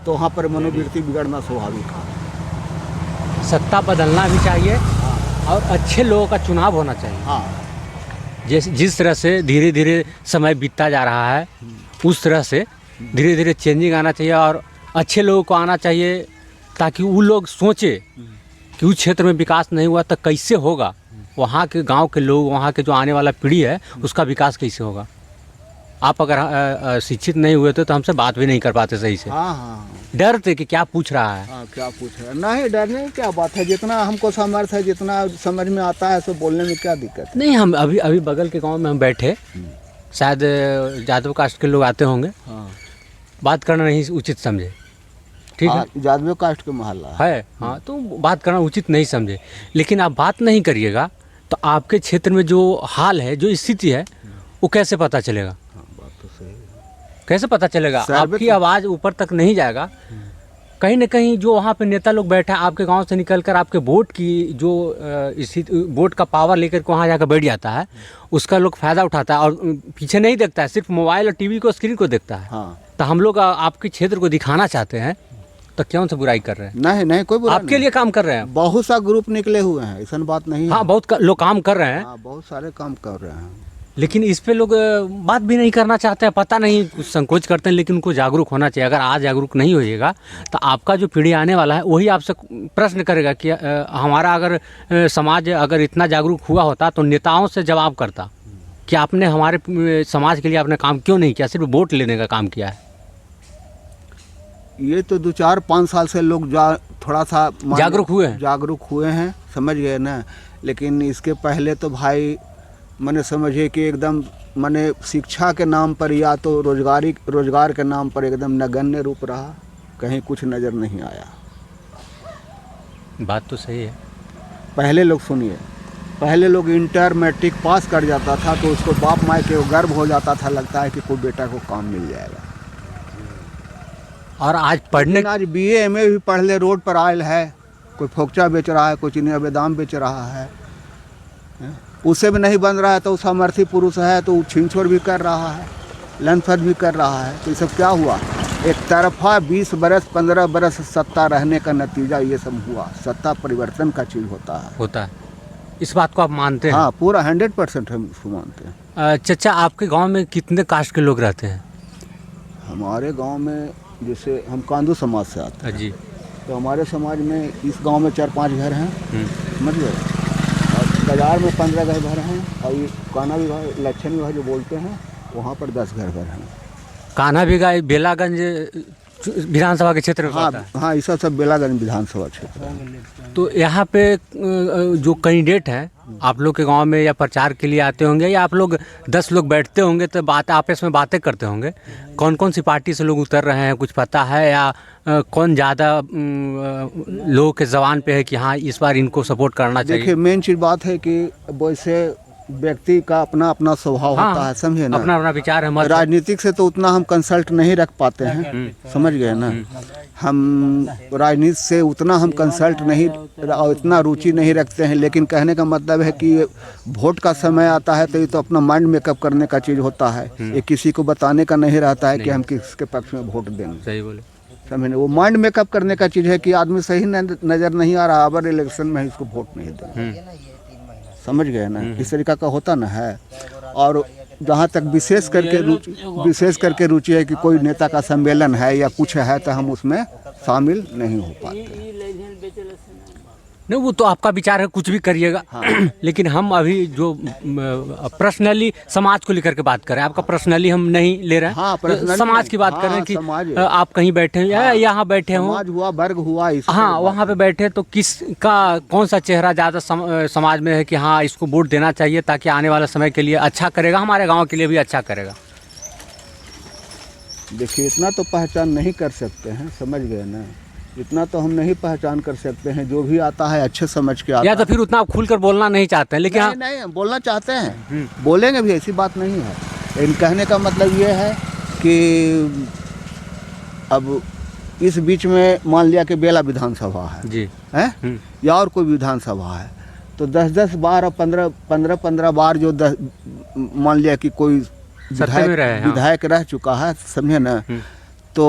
तो वहाँ पर मनोवृत्ति बिगड़ना स्वाभाविक है। सत्ता बदलना भी चाहिए और अच्छे लोगों का चुनाव होना चाहिए। हाँ, जिस तरह से धीरे धीरे समय बीतता जा रहा है उस तरह से धीरे धीरे चेंजिंग आना चाहिए और अच्छे लोगों को आना चाहिए, ताकि वो लोग सोचे कि उस क्षेत्र में विकास नहीं हुआ तो कैसे होगा, वहाँ के गांव के लोग, वहाँ के जो आने वाला पीढ़ी है उसका विकास कैसे होगा। आप अगर शिक्षित नहीं हुए थे तो हमसे बात भी नहीं कर पाते सही से। हाँ, हाँ, डर थे कि क्या पूछ रहा है। हाँ, क्या पूछ रहा है। नहीं, डरने की क्या बात है, जितना हमको समर्थ है, जितना समझ में आता है, सो बोलने में क्या दिक्कत है। नहीं, हम अभी बगल के गांव में हम बैठे, शायद यादव कास्ट के लोग आते होंगे, हाँ, बात करना नहीं उचित समझे, ठीक है, यादव कास्ट के मोहल्ला है, हाँ, तो बात करना उचित नहीं समझे। लेकिन आप बात नहीं करिएगा तो आपके क्षेत्र में जो हाल है, जो स्थिति है, वो कैसे पता चलेगा। बात तो सही है। कैसे पता चलेगा, आपकी आवाज़ ऊपर तक नहीं जाएगा। कहीं ना कहीं जो वहाँ पे नेता लोग बैठे हैं, आपके गांव से निकलकर आपके वोट की जो स्थिति, वोट का पावर लेकर के वहाँ जाकर बैठ जाता है, उसका लोग फ़ायदा उठाता है और पीछे नहीं देखता है, सिर्फ मोबाइल और टीवी को, स्क्रीन को देखता है। हाँ। तो हम लोग आपके क्षेत्र को दिखाना चाहते हैं, तो क्यों से बुराई कर रहे हैं। नहीं, कोई बुराई आपके लिए काम कर रहे हैं। बहुत सा ग्रुप निकले हुए हैं, ऐसा बात नहीं है। हाँ, बहुत लोग काम कर रहे हैं। हाँ, बहुत सारे काम कर रहे हैं, लेकिन इस पे लोग बात भी नहीं करना चाहते हैं, पता नहीं, कुछ संकोच करते हैं। लेकिन उनको जागरूक होना चाहिए। अगर आज जागरूक नहीं होइएगा तो आपका जो पीढ़ी आने वाला है वही आपसे प्रश्न करेगा कि हमारा अगर समाज अगर इतना जागरूक हुआ होता तो नेताओं से जवाब करता कि आपने हमारे समाज के लिए आपने काम क्यों नहीं किया, सिर्फ वोट लेने का काम किया है। ये तो 2-4-5 साल से लोग थोड़ा सा जागरूक हुए हैं, समझ गए ना। लेकिन इसके पहले तो भाई मैंने समझे कि एकदम मैंने शिक्षा के नाम पर या तो रोजगार के नाम पर एकदम नगण्य रूप रहा, कहीं कुछ नज़र नहीं आया। बात तो सही है। पहले लोग सुनिए, पहले लोग इंटर मैट्रिक पास कर जाता था तो उसको बाप माँ के गर्व हो जाता था, लगता है कि कोई बेटा को काम मिल जाएगा। और आज पढ़ने, आज BA MA भी पढ़ ले, रोड पर आयल है, कोई फोकचा बेच रहा है, कोई चिनिया बेदाम बेच रहा है, उससे भी नहीं बन रहा है तो सामर्थ्य पुरुष है तो छीन छोड़ भी कर रहा है, लंथफत भी कर रहा है। तो ये सब क्या हुआ, एक तरफा 20 बरस 15 बरस सत्ता रहने का नतीजा ये सब हुआ। सत्ता परिवर्तन का चीज़ होता है। इस बात को आप मानते हैं? हाँ, पूरा 100% हम इसको मानते हैं। चाचा, आपके गांव में कितने कास्ट के लोग रहते हैं? हमारे गांव में जैसे हम कांदू समाज से आते हैं जी, तो हमारे समाज में इस गांव में 4-5 घर हैं, समझ गए, और बाजार में 15 घर हैं, और ये कान्हा विवाह लक्षण विवाह जो बोलते हैं वहाँ पर 10 घर हैं। कान्हा विवाह बेलागंज विधानसभा के क्षेत्र में पड़ता है। हाँ, ये सब बेलागंज विधानसभा क्षेत्र। तो यहाँ पे जो कैंडिडेट हैं आप लोग के गांव में या प्रचार के लिए आते होंगे, या आप लोग 10 लोग बैठते होंगे तो आपस में बातें करते होंगे, कौन कौन सी पार्टी से लोग उतर रहे हैं, कुछ पता है? या कौन ज़्यादा लोगों के ज़बान पे है कि हाँ इस बार इनको सपोर्ट करना चाहिए? देखिए, मेन चीज़ बात है कि वैसे व्यक्ति का अपना अपना स्वभाव होता है, समझे ना, अपना अपना विचार है। राजनीतिक से तो उतना हम कंसल्ट नहीं रख पाते हैं, समझ गए ना। हम राजनीति से उतना हम कंसल्ट नहीं, इतना रुचि नहीं रखते हैं। लेकिन कहने का मतलब है कि वोट का समय आता है तो ये तो अपना माइंड मेकअप करने का चीज़ होता है। ये किसी को बताने का नहीं रहता है कि हम किसके पक्ष में वोट देंगे। सही बोले, समझे, वो माइंड मेकअप करने का चीज़ है कि आदमी सही नज़र नहीं आ रहा, अब इलेक्शन में इसको वोट नहीं देंगे, समझ गए ना। इस तरीका का होता ना है। और जहाँ तक विशेष करके रुचि है कि कोई नेता का सम्मेलन है या कुछ है तो हम उसमें शामिल नहीं हो पाते। नहीं, वो तो आपका विचार है, कुछ भी करिएगा। हाँ। लेकिन हम अभी जो पर्सनली समाज को लेकर के बात कर रहे हैं, आपका पर्सनली हम नहीं ले रहे हैं। हाँ, समाज की बात कर रहे हैं कि आप कहीं बैठे हैं या यहाँ बैठे हो, समाज हुआ, वर्ग हुआ, हाँ, वहाँ पे बैठे तो किसका कौन सा चेहरा ज़्यादा समाज में है कि हाँ इसको वोट देना चाहिए ताकि आने वाले समय के लिए अच्छा करेगा, हमारे गाँव के लिए भी अच्छा करेगा। देखिए, इतना तो पहचान नहीं कर सकते हैं, समझ गए ना, इतना तो हम नहीं पहचान कर सकते हैं। जो भी आता है अच्छे समझ के आता है। या तो फिर उतना आप खुलकर बोलना नहीं चाहते हैं? लेकिन नहीं, बोलना चाहते हैं, बोलेंगे भी, ऐसी बात नहीं है। लेकिन कहने का मतलब ये है कि अब इस बीच में मान लिया कि बेला विधानसभा है जी, है या और कोई विधानसभा है, तो 10-10 बार और 15-15 बार जो मान लिया कि कोई विधायक रह चुका है, समझे ना, तो